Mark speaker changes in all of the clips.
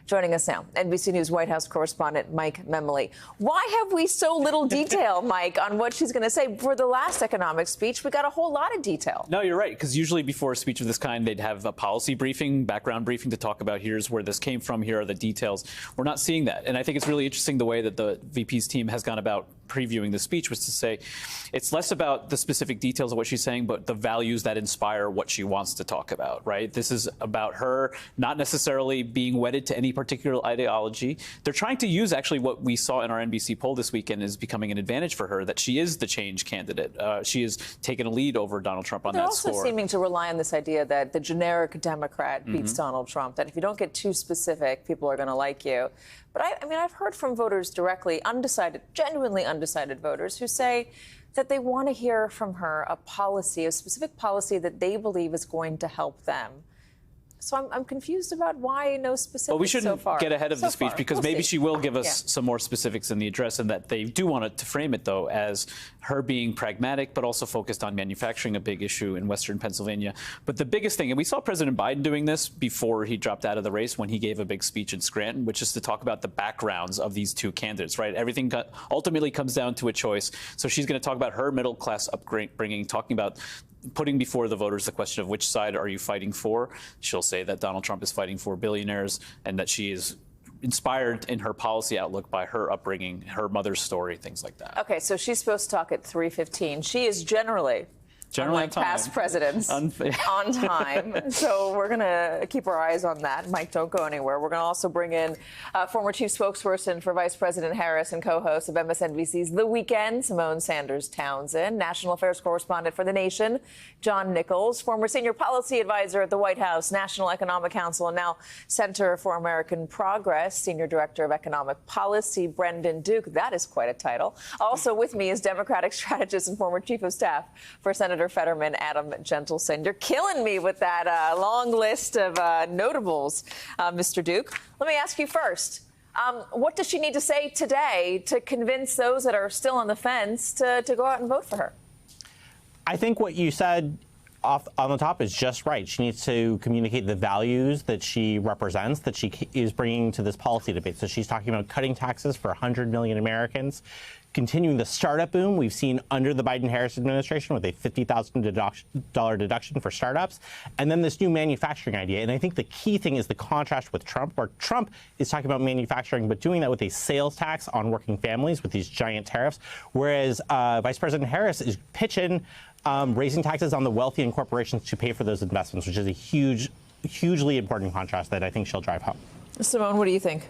Speaker 1: Joining us now, NBC News White House correspondent Mike Memoli. Why have we so little detail, Mike, on what she's going to say? For the last economic speech, we got a whole lot of detail.
Speaker 2: No, you're right, because usually before a speech of this kind, they'd have a policy briefing, background briefing to talk about here's where this came from, here are the details. We're not seeing that. And I think it's really interesting the way that the VP's team has gone about previewing the speech, was to say it's less about the specific details of what she's saying, but the values that inspire what she wants to talk about, right? This is about her not necessarily being wedded to any particular ideology. They're trying to use actually what we saw in our NBC poll this weekend is becoming an advantage for her, that she is the change candidate. She has taken a lead over Donald Trump on that score.
Speaker 1: They're also seeming to rely on this idea that the generic Democrat beats Donald Trump, that if you don't get too specific, people are going to like you. But I mean, I've heard from voters directly, undecided, genuinely undecided voters, who say that they want to hear from her a policy, a specific policy that they believe is going to help them. So I'm confused about why no specifics.
Speaker 2: Well, we shouldn't get ahead of the speech because maybe she will give us some more specifics in the address, and that they do want to frame it, though, as her being pragmatic, but also focused on manufacturing, a big issue in Western Pennsylvania. But the biggest thing, and we saw President Biden doing this before he dropped out of the race when he gave a big speech in Scranton, which is to talk about the backgrounds of these two candidates, right? Everything ultimately comes down to a choice. So she's going to talk about her middle-class upbringing, talking about putting before the voters the question of which side are you fighting for. She'll say that Donald Trump is fighting for billionaires and that she is inspired in her policy outlook by her upbringing, her mother's story, things like that.
Speaker 1: Okay, so she's supposed to talk at 3:15. She is generally unlike past presidents, on time. So we're going to keep our eyes on that. Mike, don't go anywhere. We're going to also bring in former chief spokesperson for Vice President Harris and co-host of MSNBC's The Weekend, Symone Sanders Townsend, national affairs correspondent for The Nation, John Nichols, former senior policy advisor at the White House, National Economic Council, and now Center for American Progress, senior director of economic policy, Brendan Duke. That is quite a title. Also with me is Democratic strategist and former chief of staff for Senator Fetterman, Adam Gentleson. You're killing me with that long list of notables, Mr. Duke. Let me ask you first. What does she need to say today to convince those that are still on the fence to go out and vote for her?
Speaker 3: I think what you said on the top is just right. She needs to communicate the values that she represents, that she is bringing to this policy debate. So she's talking about cutting taxes for 100 million Americans, continuing the startup boom we've seen under the Biden-Harris administration with a $50,000 deduction for startups, and then this new manufacturing idea. And I think the key thing is the contrast with Trump, where Trump is talking about manufacturing, but doing that with a sales tax on working families with these giant tariffs, whereas Vice President Harris is pitching raising taxes on the wealthy and corporations to pay for those investments, which is a hugely important contrast that I think she'll drive home.
Speaker 1: Symone, what do you think?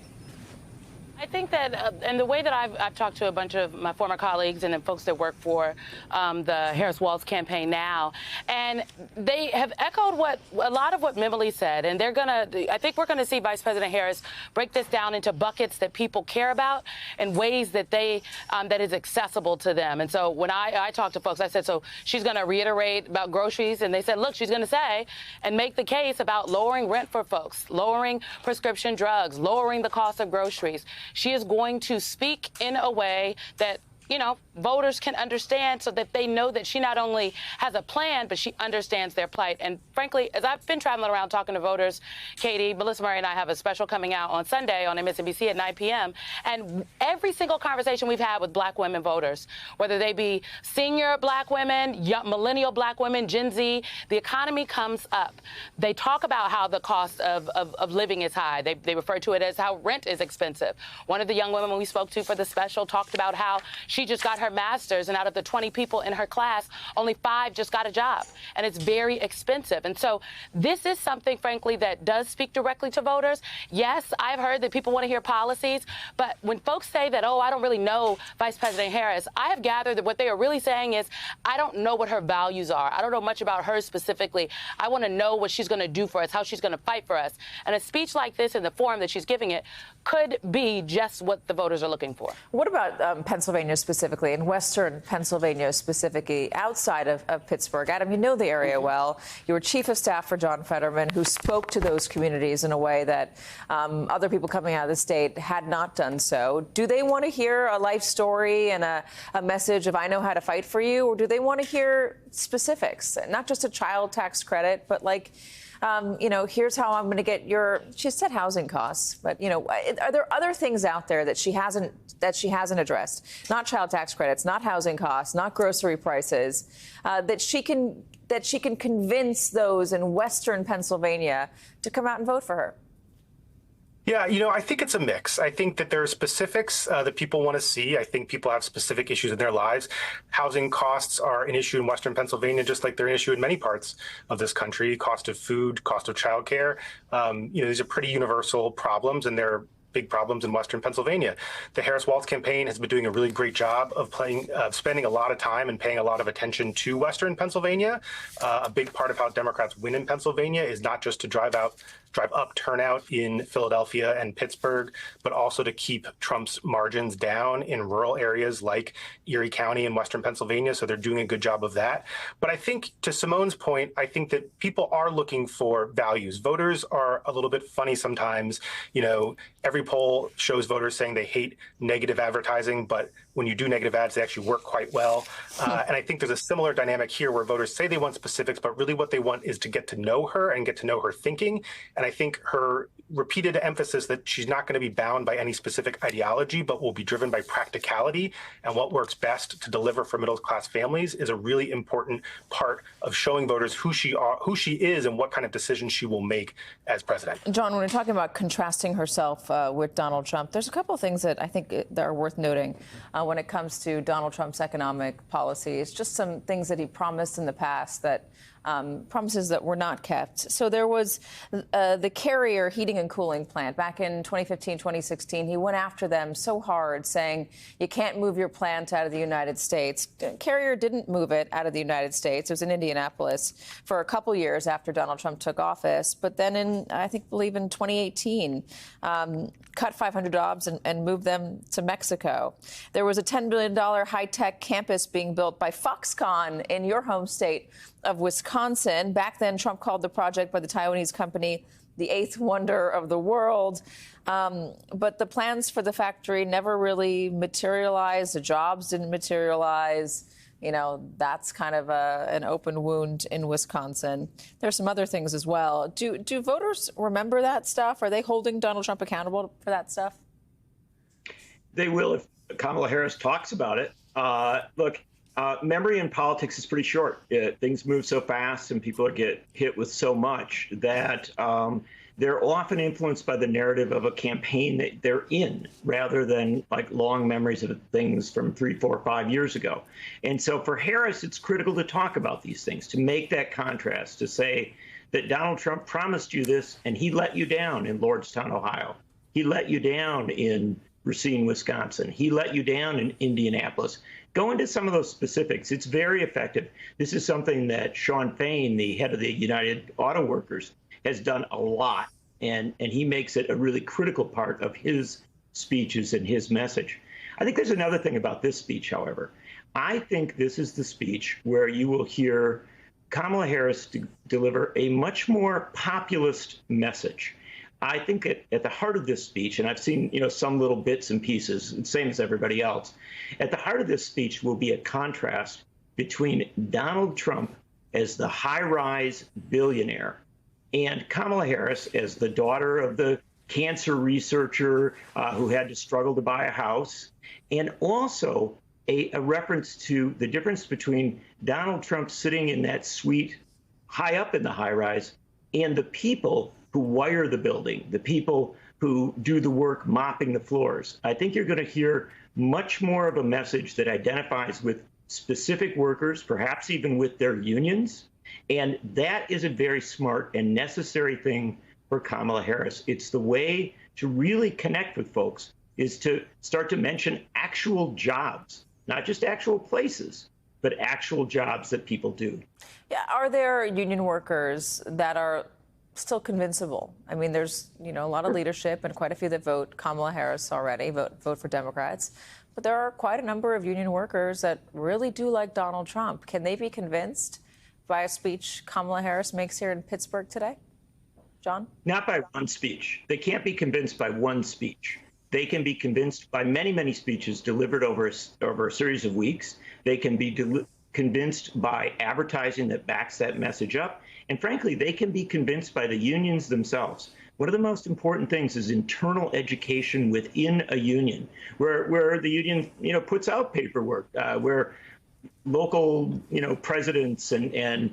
Speaker 4: I think that, and the way that I've talked to a bunch of my former colleagues and then folks that work for the Harris-Walz campaign now, and they have echoed a lot of what Memoli said, and I think we're gonna see Vice President Harris break this down into buckets that people care about and ways that that is accessible to them. And so when I talked to folks, I said, so she's gonna reiterate about groceries, and they said, look, she's gonna say and make the case about lowering rent for folks, lowering prescription drugs, lowering the cost of groceries. She is going to speak in a way that, you know, voters can understand, so that they know that she not only has a plan, but she understands their plight. And frankly, as I've been traveling around talking to voters, Katie, Melissa Murray and I have a special coming out on Sunday on MSNBC at 9 p.m. And every single conversation we've had with black women voters, whether they be senior black women, young, millennial black women, Gen Z, the economy comes up. They talk about how the cost of living is high. They refer to it as how rent is expensive. One of the young women we spoke to for the special talked about how she just got her master's, and out of the 20 people in her class, only 5 just got a job. And it's very expensive. And so this is something, frankly, that does speak directly to voters. Yes, I've heard that people want to hear policies, but when folks say that, oh, I don't really know Vice President Harris, I have gathered that what they are really saying is, I don't know what her values are. I don't know much about her specifically. I want to know what she's going to do for us, how she's going to fight for us. And a speech like this in the form that she's giving it could be just what the voters are looking for.
Speaker 1: What about Pennsylvania specifically, in Western Pennsylvania specifically, outside of Pittsburgh? Adam, you know the area well. You were chief of staff for John Fetterman, who spoke to those communities in a way that other people coming out of the state had not done so. Do they want to hear a life story and a message of, I know how to fight for you, or do they want to hear specifics? Not just a child tax credit, but like here's how I'm going to get she said housing costs, but, are there other things out there that she hasn't addressed? Not child tax credits, not housing costs, not grocery prices, that she can convince those in Western Pennsylvania to come out and vote for her?
Speaker 5: Yeah, I think it's a mix. I think that there are specifics that people want to see. I think people have specific issues in their lives. Housing costs are an issue in Western Pennsylvania, just like they're an issue in many parts of this country. Cost of food, cost of childcare. These are pretty universal problems, and they're big problems in Western Pennsylvania. The Harris-Walz campaign has been doing a really great job of spending a lot of time and paying a lot of attention to Western Pennsylvania. A big part of how Democrats win in Pennsylvania is not just to drive up turnout in Philadelphia and Pittsburgh, but also to keep Trump's margins down in rural areas like Erie County in Western Pennsylvania. So they're doing a good job of that. But I think, to Simone's point, I think that people are looking for values. Voters are a little bit funny sometimes. Every poll shows voters saying they hate negative advertising, but when you do negative ads, they actually work quite well. And I think there's a similar dynamic here where voters say they want specifics, but really what they want is to get to know her and get to know her thinking. And I think her repeated emphasis that she's not going to be bound by any specific ideology, but will be driven by practicality and what works best to deliver for middle-class families is a really important part of showing voters who she is and what kind of decisions she will make as president.
Speaker 1: John, when we're talking about contrasting herself with Donald Trump, there's a couple of things that I think that are worth noting when it comes to Donald Trump's economic policies, just some things that he promised in the past that promises that were not kept. So there was the Carrier heating and cooling plant back in 2015, 2016. He went after them so hard, saying you can't move your plant out of the United States. Carrier didn't move it out of the United States. It was in Indianapolis for a couple years after Donald Trump took office. But then in 2018, cut 500 jobs and moved them to Mexico. There was a $10 billion high-tech campus being built by Foxconn in your home state of Wisconsin. Back then, Trump called the project by the Taiwanese company the eighth wonder of the world. But the plans for the factory never really materialized. The jobs didn't materialize. That's kind of an open wound in Wisconsin. There's some other things as well. Do voters remember that stuff? Are they holding Donald Trump accountable for that stuff?
Speaker 6: They will if Kamala Harris talks about it. Look, memory in politics is pretty short. Things move so fast and people get hit with so much that they're often influenced by the narrative of a campaign that they're in rather than like long memories of things from 3, 4, 5 years ago. And so for Harris, it's critical to talk about these things, to make that contrast, to say that Donald Trump promised you this and he let you down in Lordstown, Ohio. He let you down in Racine, Wisconsin. He let you down in Indianapolis. Go into some of those specifics. It's very effective. This is something that Shawn Fain, the head of the United Auto Workers, has done a lot, and he makes it a really critical part of his speeches and his message. I think there's another thing about this speech, however. I think this is the speech where you will hear Kamala Harris deliver a much more populist message. I think at the heart of this speech, and I've seen some little bits and pieces, same as everybody else, at the heart of this speech will be a contrast between Donald Trump as the high-rise billionaire and Kamala Harris as the daughter of the cancer researcher who had to struggle to buy a house, and also a reference to the difference between Donald Trump sitting in that suite high up in the high-rise and the people who wire the building, the people who do the work mopping the floors. I think you're going to hear much more of a message that identifies with specific workers, perhaps even with their unions. And that is a very smart and necessary thing for Kamala Harris. It's the way to really connect with folks, is to start to mention actual jobs, not just actual places, but actual jobs that people do.
Speaker 1: Yeah, are there union workers that are still convincible? I mean, there's a lot of leadership and quite a few that vote Kamala Harris already, vote for Democrats. But there are quite a number of union workers that really do like Donald Trump. Can they be convinced by a speech Kamala Harris makes here in Pittsburgh today? John? Not
Speaker 6: by one speech. They can't be convinced by one speech. They can be convinced by many, many speeches delivered over a series of weeks. They can be convinced by advertising that backs that message up. And frankly, they can be convinced by the unions themselves. One of the most important things is internal education within a union, where the union, puts out paperwork, where local, presidents and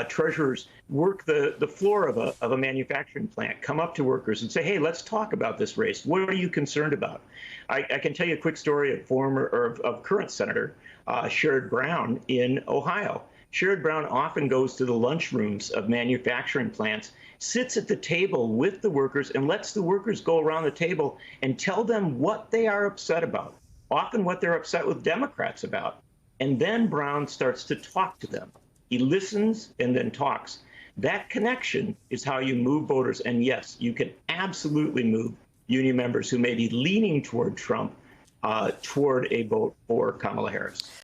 Speaker 6: treasurers work the floor of a manufacturing plant, come up to workers and say, hey, let's talk about this race. What are you concerned about? I can tell you a quick story of current Senator Sherrod Brown in Ohio. Sherrod Brown often goes to the lunchrooms of manufacturing plants, sits at the table with the workers, and lets the workers go around the table and tell them what they are upset about, often what they're upset with Democrats about. And then Brown starts to talk to them. He listens and then talks. That connection is how you move voters. And yes, you can absolutely move union members who may be leaning toward Trump toward a vote for Kamala Harris.